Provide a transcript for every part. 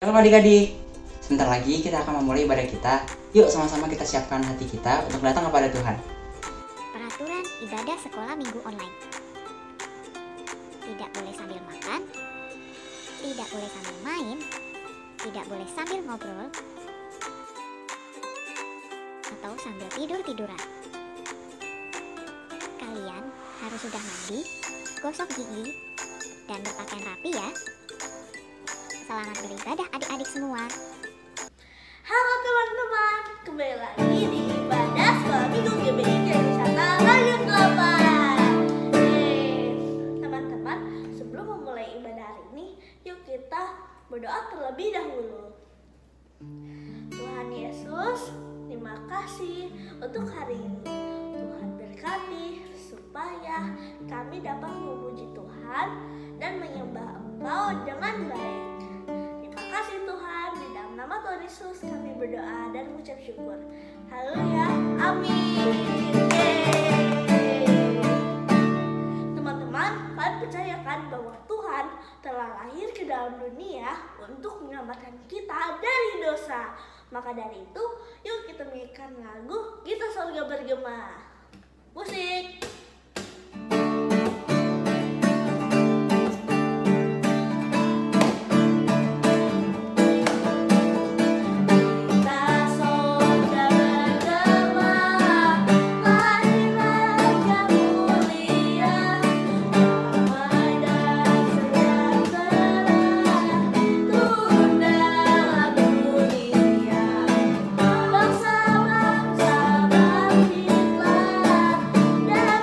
Halo adik-adik, sebentar lagi kita akan memulai ibadah kita. Yuk sama-sama kita siapkan hati kita untuk datang kepada Tuhan. Peraturan ibadah sekolah minggu online. Tidak boleh sambil makan, tidak boleh sambil main, tidak boleh sambil ngobrol, atau sambil tidur-tiduran. Kalian harus sudah mandi, gosok gigi, dan berpakaian rapi ya. Selamat beribadah adik-adik semua. Halo teman-teman, kembali lagi di ibadah sekolah minggu GBI Wisata Rakyat Kelapa. Teman-teman, sebelum memulai ibadah hari ini, yuk kita berdoa terlebih dahulu. Tuhan Yesus, terima kasih untuk hari ini. Tuhan berkati supaya kami dapat memuji Tuhan dan menyembah Engkau dengan baik. Terima kasih Tuhan, di dalam nama Tuhan Yesus kami berdoa dan mengucap syukur. Haleluya, amin. Yeay. Teman-teman, kalian percayakan bahwa Tuhan telah lahir ke dalam dunia untuk menyelamatkan kita dari dosa. Maka dari itu, yuk kita menyanyikan lagu Kita Surga Bergema. Musik. Bangsa-bangsa bangkitlah dan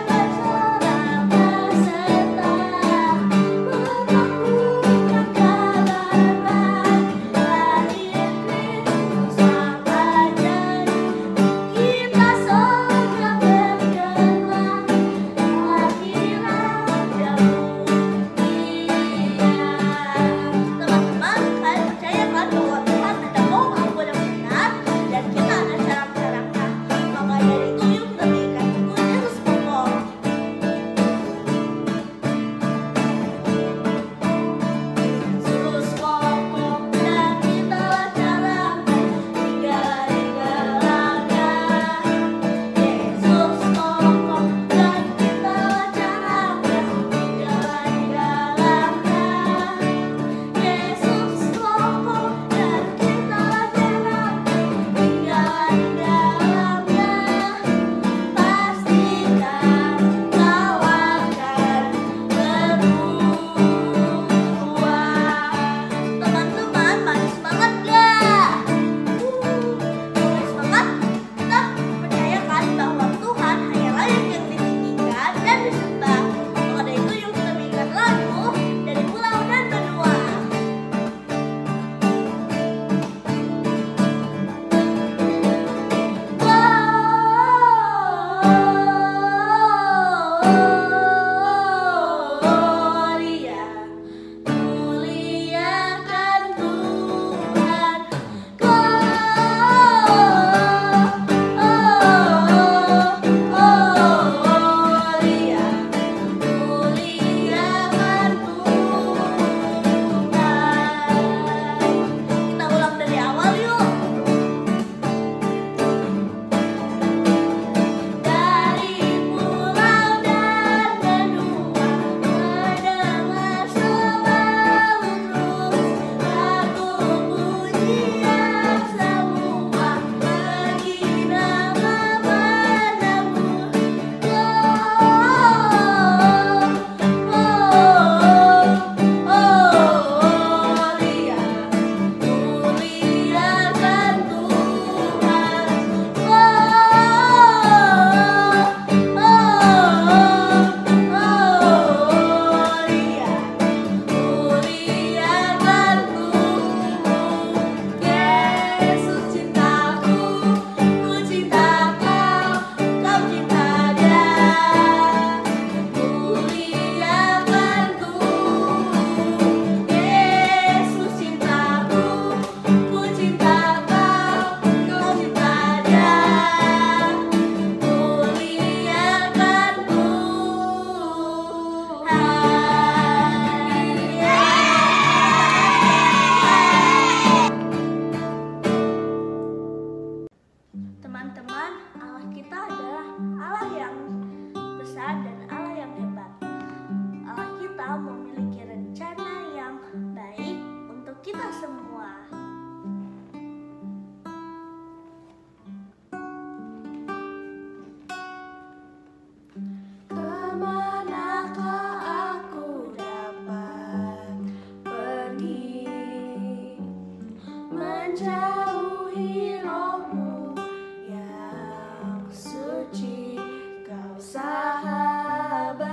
menjauhi rohmu yang suci, kau sahabat.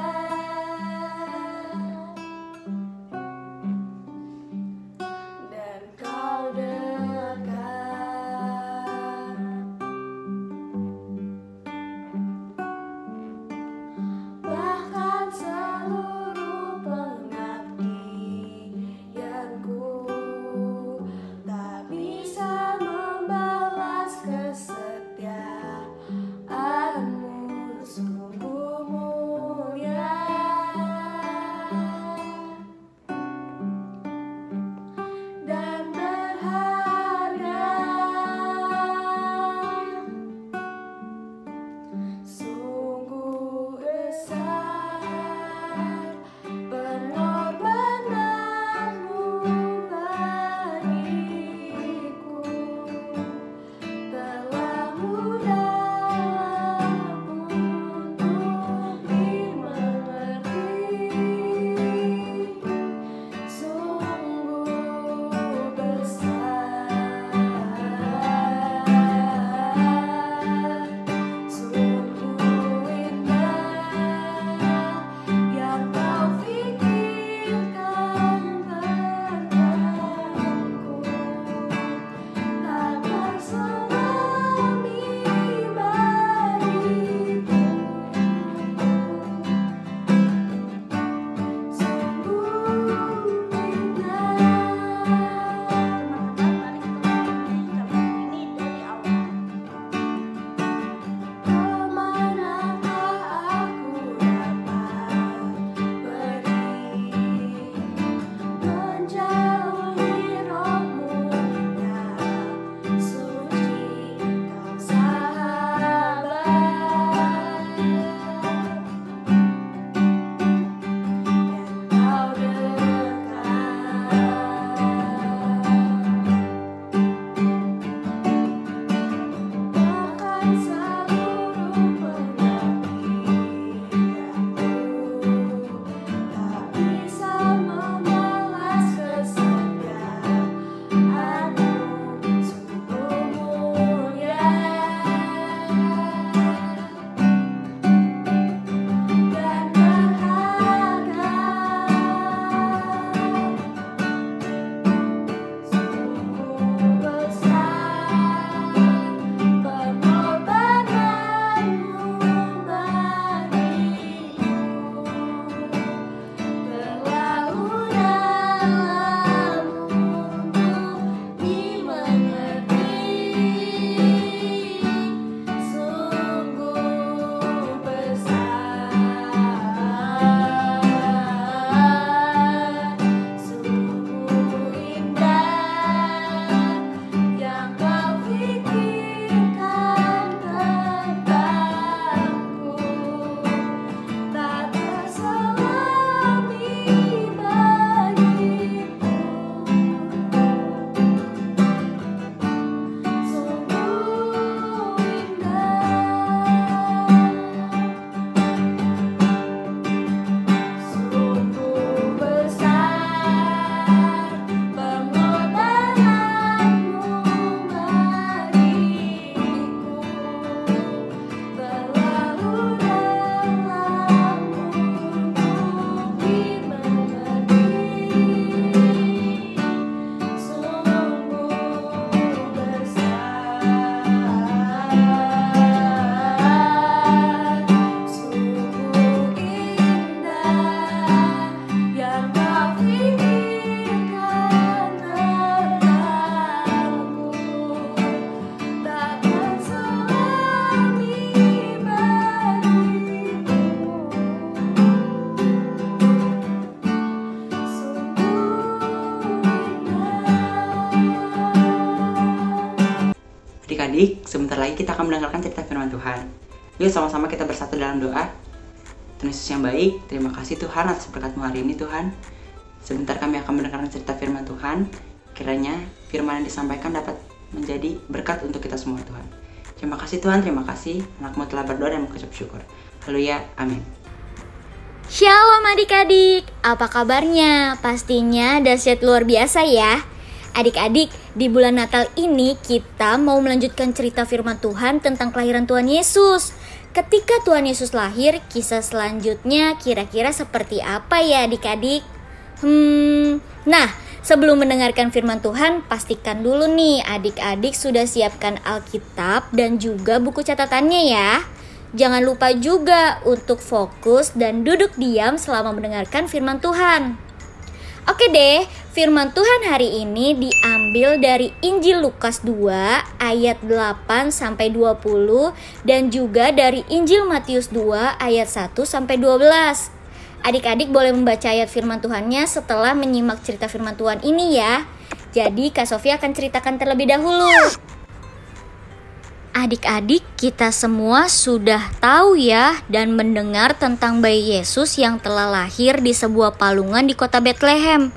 Dan kau dekat, bahkan seluruh pengabdianku tak bisa membalas kesetiaanmu, sungguh mulia dan berharga. Sungguh besar pengorbananmu bagiku, telah mudah untuk dimengerti. Sungguh besar, sungguh indah yang kau pikirkan tentangku, tak terselami bagiku. Sungguh kemanakah aku dapat pergi, menjauhi rohmu yang suci, kau sahabat. Dan kau dekat, bahkan seluruh pengabdianku tak bisa membalas kesetiaanmu, sungguh mulia dan berharga. Sungguh besar pengorbananmu bagiku, terlalu dalam untuk dimengerti. Sungguh besar, sungguh indah yang kau pikirkan tentangku, tak terselami bagiku. Sungguh indah, sungguh besar pengorbananmu bagiku, terlalu dalam untuk dimengerti. Sungguh besar, sungguh indah yang kau pikirkan tentangku, tak terselami bagiku. Adik-adik, sebentar lagi kita akan mendengarkan cerita firman Tuhan. Yuk sama-sama kita bersatu dalam doa. Tuhan Yesus yang baik, terima kasih Tuhan atas berkat-Mu hari ini Tuhan. Sebentar kami akan mendengarkan cerita firman Tuhan. Kiranya firman yang disampaikan dapat menjadi berkat untuk kita semua Tuhan. Terima kasih Tuhan, terima kasih. Anak-Mu telah berdoa dan mengucap syukur. Haleluya, amin. Shalom adik-adik, apa kabarnya? Pastinya dahsyat luar biasa ya. Adik-adik, di bulan Natal ini kita mau melanjutkan cerita firman Tuhan tentang kelahiran Tuhan Yesus. Ketika Tuhan Yesus lahir, kisah selanjutnya kira-kira seperti apa ya adik-adik? Nah, sebelum mendengarkan firman Tuhan, pastikan dulu nih adik-adik sudah siapkan Alkitab dan juga buku catatannya ya. Jangan lupa juga untuk fokus dan duduk diam selama mendengarkan firman Tuhan. Oke deh, firman Tuhan hari ini diambil dari Injil Lukas 2 ayat 8-20 dan juga dari Injil Matius 2 ayat 1-12. Adik-adik boleh membaca ayat firman Tuhannya setelah menyimak cerita firman Tuhan ini ya. Jadi Kak Sofia akan ceritakan terlebih dahulu. Adik-adik, kita semua sudah tahu ya dan mendengar tentang bayi Yesus yang telah lahir di sebuah palungan di kota Bethlehem.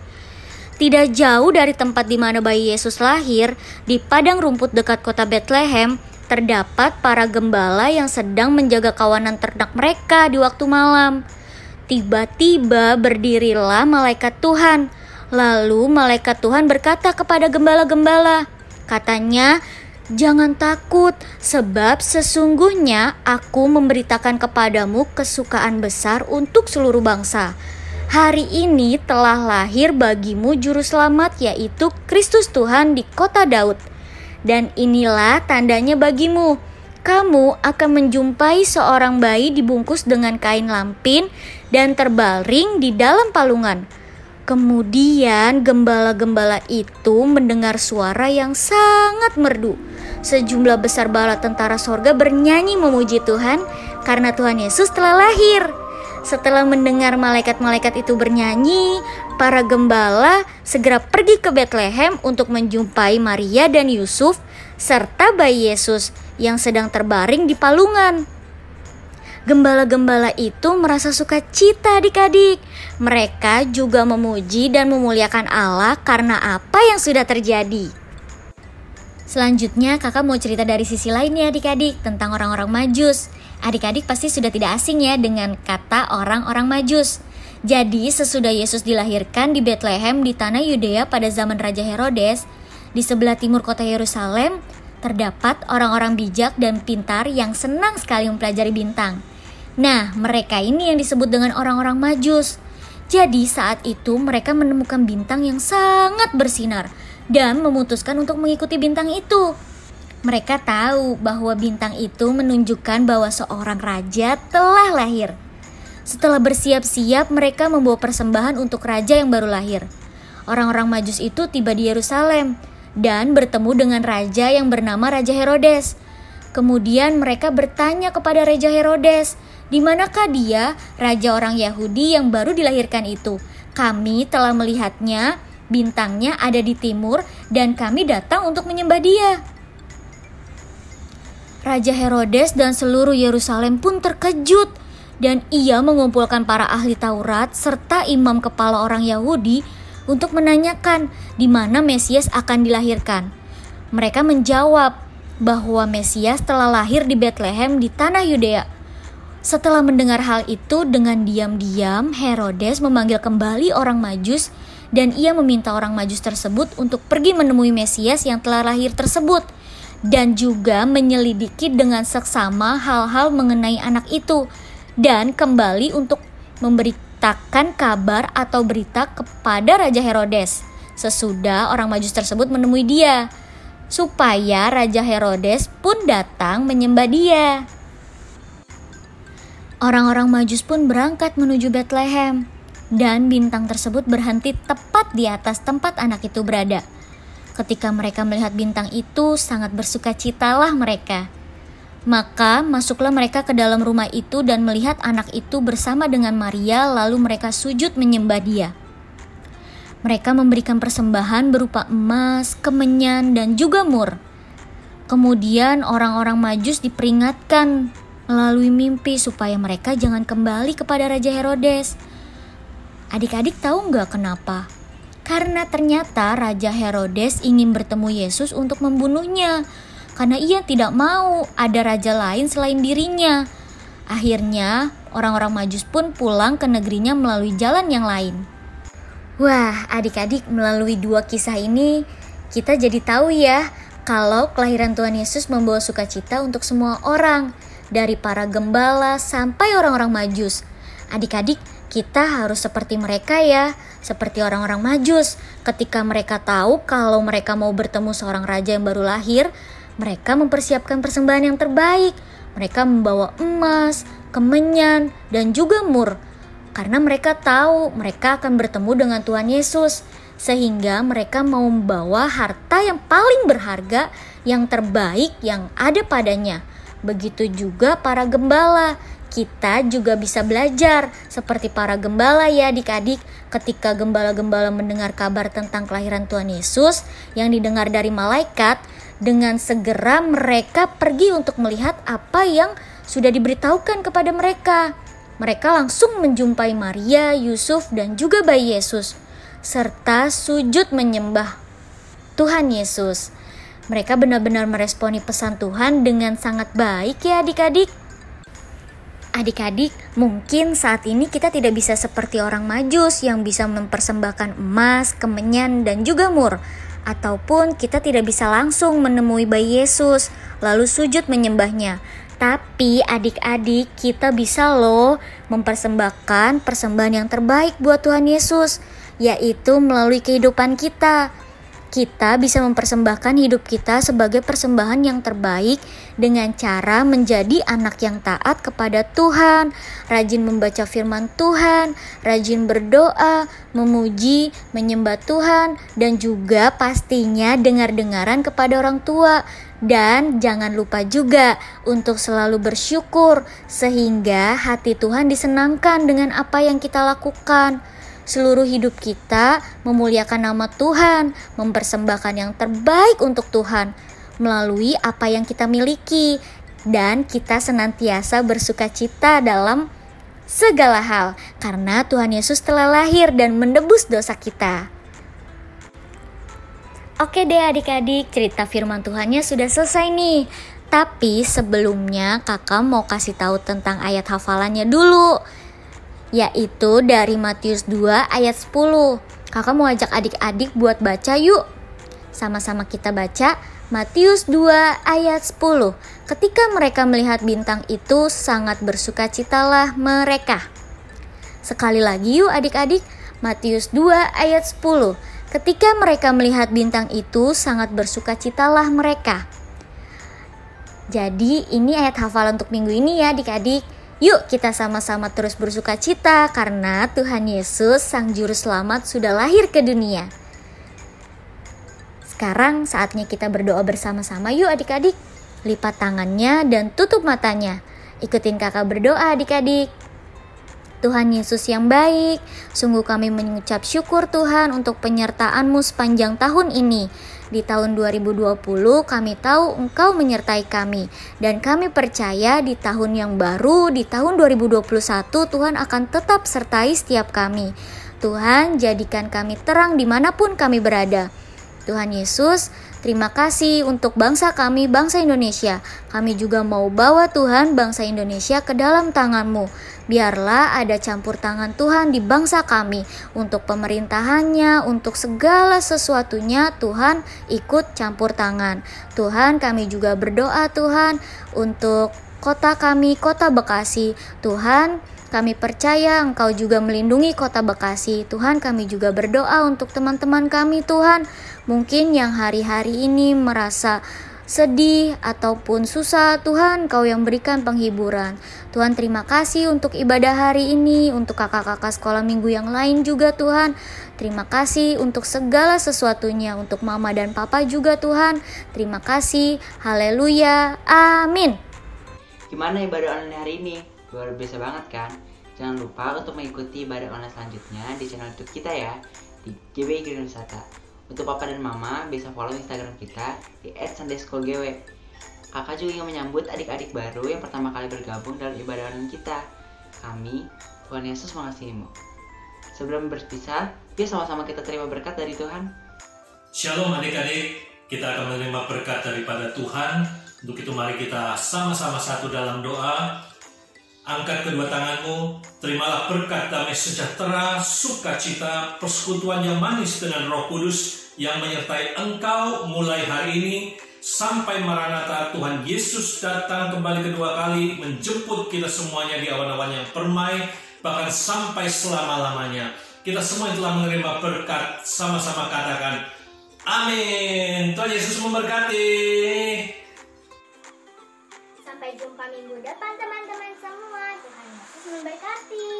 Tidak jauh dari tempat di mana bayi Yesus lahir, di padang rumput dekat kota Bethlehem, terdapat para gembala yang sedang menjaga kawanan ternak mereka di waktu malam. Tiba-tiba berdirilah malaikat Tuhan. Lalu malaikat Tuhan berkata kepada gembala-gembala, katanya, "Jangan takut, sebab sesungguhnya aku memberitakan kepadamu kesukaan besar untuk seluruh bangsa. Hari ini telah lahir bagimu juru selamat, yaitu Kristus Tuhan di kota Daud. Dan inilah tandanya bagimu, kamu akan menjumpai seorang bayi dibungkus dengan kain lampin dan terbaring di dalam palungan." Kemudian gembala-gembala itu mendengar suara yang sangat merdu. Sejumlah besar bala tentara sorga bernyanyi memuji Tuhan karena Tuhan Yesus telah lahir. Setelah mendengar malaikat-malaikat itu bernyanyi, para gembala segera pergi ke Bethlehem untuk menjumpai Maria dan Yusuf serta bayi Yesus yang sedang terbaring di palungan. Gembala-gembala itu merasa sukacita adik-adik. Mereka juga memuji dan memuliakan Allah karena apa yang sudah terjadi. Selanjutnya kakak mau cerita dari sisi lain ya adik-adik tentang orang-orang Majus. Adik-adik pasti sudah tidak asing ya dengan kata orang-orang Majus. Jadi sesudah Yesus dilahirkan di Bethlehem di tanah Yudea pada zaman Raja Herodes, di sebelah timur kota Yerusalem, terdapat orang-orang bijak dan pintar yang senang sekali mempelajari bintang. Nah, mereka ini yang disebut dengan orang-orang Majus. Jadi saat itu mereka menemukan bintang yang sangat bersinar dan memutuskan untuk mengikuti bintang itu. Mereka tahu bahwa bintang itu menunjukkan bahwa seorang raja telah lahir. Setelah bersiap-siap, mereka membawa persembahan untuk raja yang baru lahir. Orang-orang Majus itu tiba di Yerusalem dan bertemu dengan raja yang bernama Raja Herodes. Kemudian mereka bertanya kepada Raja Herodes, "Di manakah dia, raja orang Yahudi yang baru dilahirkan itu? Kami telah melihatnya, bintangnya ada di timur dan kami datang untuk menyembah dia." Raja Herodes dan seluruh Yerusalem pun terkejut dan ia mengumpulkan para ahli Taurat serta imam kepala orang Yahudi untuk menanyakan di mana Mesias akan dilahirkan. Mereka menjawab bahwa Mesias telah lahir di Bethlehem di tanah Yudea. Setelah mendengar hal itu, dengan diam-diam Herodes memanggil kembali orang Majus dan ia meminta orang Majus tersebut untuk pergi menemui Mesias yang telah lahir tersebut dan juga menyelidiki dengan seksama hal-hal mengenai anak itu dan kembali untuk memberitakan kabar atau berita kepada Raja Herodes sesudah orang Majus tersebut menemui dia, supaya Raja Herodes pun datang menyembah dia. Orang-orang Majus pun berangkat menuju Bethlehem dan bintang tersebut berhenti tepat di atas tempat anak itu berada. Ketika mereka melihat bintang itu, sangat bersukacitalah mereka. Maka masuklah mereka ke dalam rumah itu dan melihat anak itu bersama dengan Maria, lalu mereka sujud menyembah dia. Mereka memberikan persembahan berupa emas, kemenyan, dan juga mur. Kemudian orang-orang Majus diperingatkan melalui mimpi supaya mereka jangan kembali kepada Raja Herodes. Adik-adik tahu nggak kenapa? Karena ternyata Raja Herodes ingin bertemu Yesus untuk membunuhnya, karena ia tidak mau ada raja lain selain dirinya. Akhirnya orang-orang Majus pun pulang ke negerinya melalui jalan yang lain. Wah, adik-adik, melalui dua kisah ini kita jadi tahu ya kalau kelahiran Tuhan Yesus membawa sukacita untuk semua orang, dari para gembala sampai orang-orang Majus. Adik-adik, kita harus seperti mereka ya, seperti orang-orang Majus. Ketika mereka tahu kalau mereka mau bertemu seorang raja yang baru lahir, mereka mempersiapkan persembahan yang terbaik. Mereka membawa emas, kemenyan, dan juga mur. Karena mereka tahu mereka akan bertemu dengan Tuhan Yesus. Sehingga mereka mau membawa harta yang paling berharga, yang terbaik yang ada padanya. Begitu juga para gembala. Kita juga bisa belajar seperti para gembala ya adik-adik. Ketika gembala-gembala mendengar kabar tentang kelahiran Tuhan Yesus yang didengar dari malaikat, dengan segera mereka pergi untuk melihat apa yang sudah diberitahukan kepada mereka. Mereka langsung menjumpai Maria, Yusuf, dan juga bayi Yesus, serta sujud menyembah Tuhan Yesus. Mereka benar-benar meresponi pesan Tuhan dengan sangat baik ya adik-adik. Adik-adik, mungkin saat ini kita tidak bisa seperti orang Majus yang bisa mempersembahkan emas, kemenyan, dan juga mur. Ataupun kita tidak bisa langsung menemui bayi Yesus, lalu sujud menyembahnya. Tapi adik-adik, kita bisa loh mempersembahkan persembahan yang terbaik buat Tuhan Yesus, yaitu melalui kehidupan kita. Kita bisa mempersembahkan hidup kita sebagai persembahan yang terbaik dengan cara menjadi anak yang taat kepada Tuhan, rajin membaca firman Tuhan, rajin berdoa, memuji, menyembah Tuhan, dan juga pastinya dengar-dengaran kepada orang tua. Dan jangan lupa juga untuk selalu bersyukur sehingga hati Tuhan disenangkan dengan apa yang kita lakukan. Seluruh hidup kita memuliakan nama Tuhan, mempersembahkan yang terbaik untuk Tuhan melalui apa yang kita miliki, dan kita senantiasa bersukacita dalam segala hal karena Tuhan Yesus telah lahir dan menebus dosa kita. Oke deh adik-adik, cerita firman Tuhannya sudah selesai nih. Tapi sebelumnya kakak mau kasih tahu tentang ayat hafalannya dulu, yaitu dari Matius 2 ayat 10. Kakak mau ajak adik-adik buat baca yuk. Sama-sama kita baca Matius 2 ayat 10. Ketika mereka melihat bintang itu, sangat bersukacitalah mereka. Sekali lagi yuk adik-adik, Matius 2 ayat 10. Ketika mereka melihat bintang itu, sangat bersukacitalah mereka. Jadi ini ayat hafalan untuk minggu ini ya adik-adik. Yuk kita sama-sama terus bersukacita karena Tuhan Yesus Sang Juru Selamat sudah lahir ke dunia. Sekarang saatnya kita berdoa bersama-sama yuk adik-adik. Lipat tangannya dan tutup matanya. Ikutin kakak berdoa adik-adik. Tuhan Yesus yang baik, sungguh kami mengucap syukur Tuhan untuk penyertaan-Mu sepanjang tahun ini. Di tahun 2020 kami tahu Engkau menyertai kami, dan kami percaya di tahun yang baru, di tahun 2021 Tuhan akan tetap sertai setiap kami. Tuhan jadikan kami terang dimanapun kami berada. Tuhan Yesus, terima kasih untuk bangsa kami, bangsa Indonesia. Kami juga mau bawa Tuhan bangsa Indonesia ke dalam tangan-Mu. Biarlah ada campur tangan Tuhan di bangsa kami. Untuk pemerintahannya, untuk segala sesuatunya Tuhan ikut campur tangan. Tuhan kami juga berdoa Tuhan untuk kota kami, kota Bekasi. Tuhan kami percaya Engkau juga melindungi kota Bekasi. Tuhan kami juga berdoa untuk teman-teman kami Tuhan. Mungkin yang hari-hari ini merasa sedih ataupun susah, Tuhan Kau yang berikan penghiburan. Tuhan terima kasih untuk ibadah hari ini, untuk kakak-kakak sekolah minggu yang lain juga Tuhan. Terima kasih untuk segala sesuatunya, untuk mama dan papa juga Tuhan. Terima kasih, haleluya, amin. Gimana ibadah online hari ini? Luar biasa banget kan? Jangan lupa untuk mengikuti ibadah online selanjutnya di channel YouTube kita ya, di GBI Wisata. Untuk papa dan mama bisa follow Instagram kita di @sundayschoolgw. Kakak juga ingin menyambut adik-adik baru yang pertama kali bergabung dalam ibadah online kita. Kami, Tuhan Yesus mengasihimu. Sebelum berpisah, yuk sama-sama kita terima berkat dari Tuhan. Shalom adik-adik, kita akan menerima berkat daripada Tuhan. Untuk itu mari kita sama-sama satu dalam doa. Angkat kedua tanganmu, terimalah berkat damai sejahtera, sukacita, persekutuan yang manis dengan Roh Kudus yang menyertai engkau mulai hari ini sampai Maranatha Tuhan Yesus datang kembali kedua kali menjemput kita semuanya di awan-awan yang permai, bahkan sampai selama-lamanya. Kita semua yang telah menerima berkat sama-sama katakan amin. Tuhan Yesus memberkati. Sampai jumpa minggu depan teman-teman semua. Tuhan Yesus memberkati.